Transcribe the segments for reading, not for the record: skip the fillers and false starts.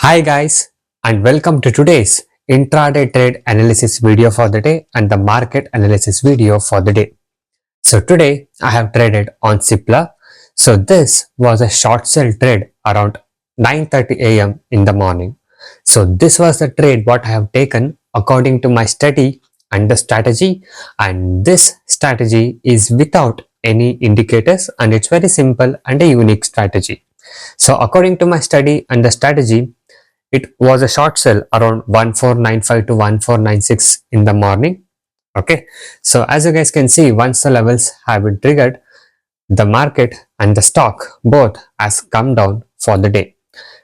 Hi guys, and welcome to today's intraday trade analysis video for the day and the market analysis video for the day. So today I have traded on Cipla. So this was a short sell trade around 9:30 a.m. in the morning. So this was the trade what I have taken according to my study and the strategy, and this strategy is without any indicators and it's very simple and a unique strategy. So according to my study and the strategy, it was a short sell around 1495 to 1496 in the morning. Okay, so as you guys can see, once the levels have been triggered, the market and the stock both has come down for the day.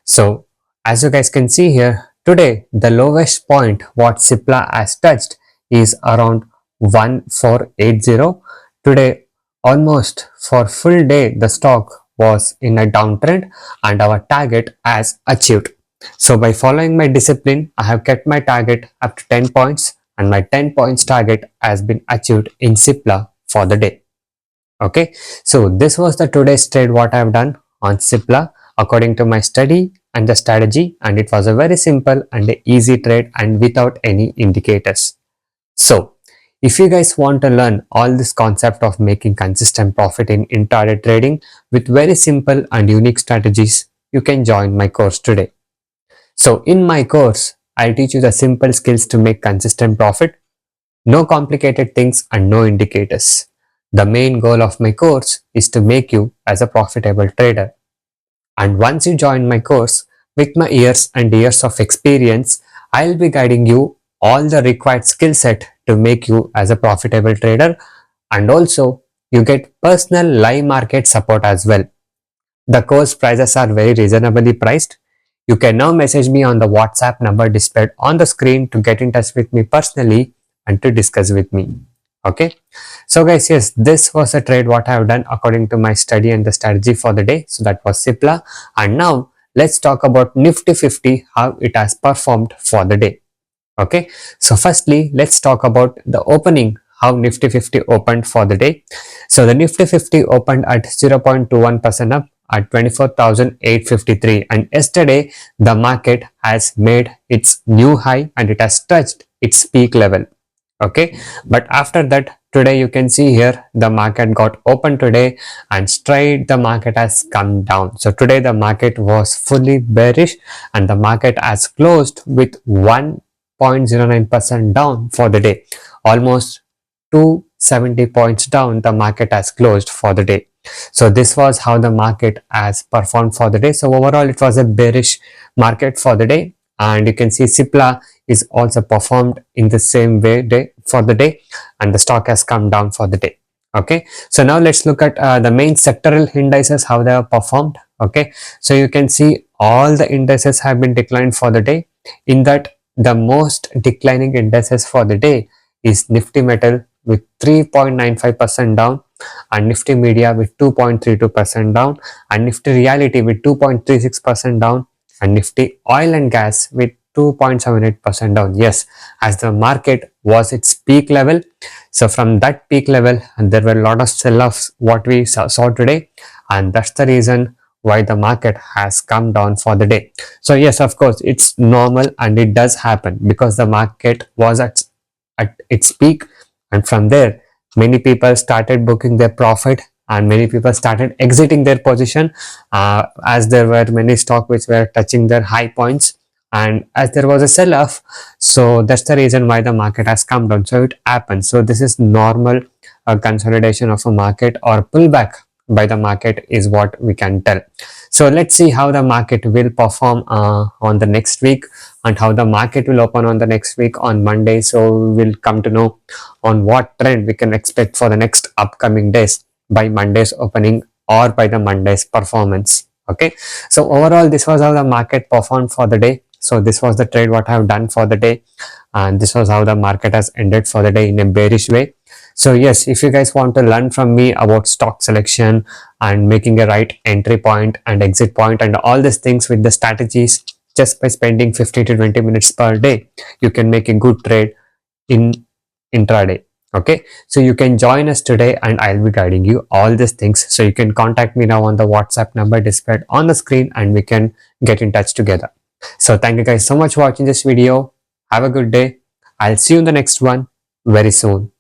So as you guys can see here, today the lowest point what Cipla has touched is around 1480. Today almost for full day the stock was in a downtrend and our target has achieved. So by following my discipline, I have kept my target up to 10 points and my 10 points target has been achieved in Cipla for the day. Okay, so this was the today's trade what I have done on Cipla according to my study and the strategy, and it was a very simple and easy trade and without any indicators. So if you guys want to learn all this concept of making consistent profit in intraday trading with very simple and unique strategies, you can join my course today. So in my course, I'll teach you the simple skills to make consistent profit, no complicated things and no indicators. The main goal of my course is to make you as a profitable trader. And once you join my course, with my years and years of experience, I'll be guiding you all the required skill set to make you as a profitable trader, and also you get personal live market support as well. The course prices are very reasonably priced. You can now message me on the WhatsApp number displayed on the screen to get in touch with me personally and to discuss with me. Okay, so guys, yes, this was a trade what I have done according to my study and the strategy for the day. So that was Cipla, and now let's talk about Nifty 50, how it has performed for the day. Okay, so firstly let's talk about the opening, how Nifty 50 opened for the day. So the Nifty 50 opened at 0.21% up at 24,853, and yesterday the market has made its new high and it has touched its peak level. Okay, but after that, today you can see here the market got open today and straight the market has come down. So today the market was fully bearish and the market has closed with 1.09% down for the day. Almost 270 points down the market has closed for the day. So this was how the market has performed for the day. So overall it was a bearish market for the day, and you can see Cipla is also performed in the same way for the day, and the stock has come down for the day. Okay, so now let's look at the main sectoral indices, how they have performed. Okay, so you can see all the indices have been declined for the day. In that, the most declining indices for the day is Nifty Metal with 3.95% down, and Nifty Media with 2.32% down, and Nifty Reality with 2.36% down, and Nifty Oil and Gas with 2.78% down. Yes, as the market was its peak level. So from that peak level, and there were a lot of sell-offs what we saw today, and that's the reason why the market has come down for the day. So yes, of course, it's normal and it does happen because the market was at its peak, and from there many people started booking their profit and many people started exiting their position as there were many stocks which were touching their high points, and as there was a sell-off, so that's the reason why the market has come down. So it happens. So this is normal consolidation of a market or pullback by the market is what we can tell. So let's see how the market will perform on the next week, and how the market will open on the next week on Monday. So we will come to know on what trend we can expect for the next upcoming days by Monday's opening or by the Monday's performance. Okay, so overall this was how the market performed for the day. So this was the trade what I have done for the day, and this was how the market has ended for the day in a bearish way. So yes, if you guys want to learn from me about stock selection and making a right entry point and exit point and all these things with the strategies, just by spending 15 to 20 minutes per day, you can make a good trade in intraday. Okay, so you can join us today and I'll be guiding you all these things. So you can contact me now on the WhatsApp number displayed on the screen and we can get in touch together. So thank you guys so much for watching this video. Have a good day. I'll see you in the next one very soon.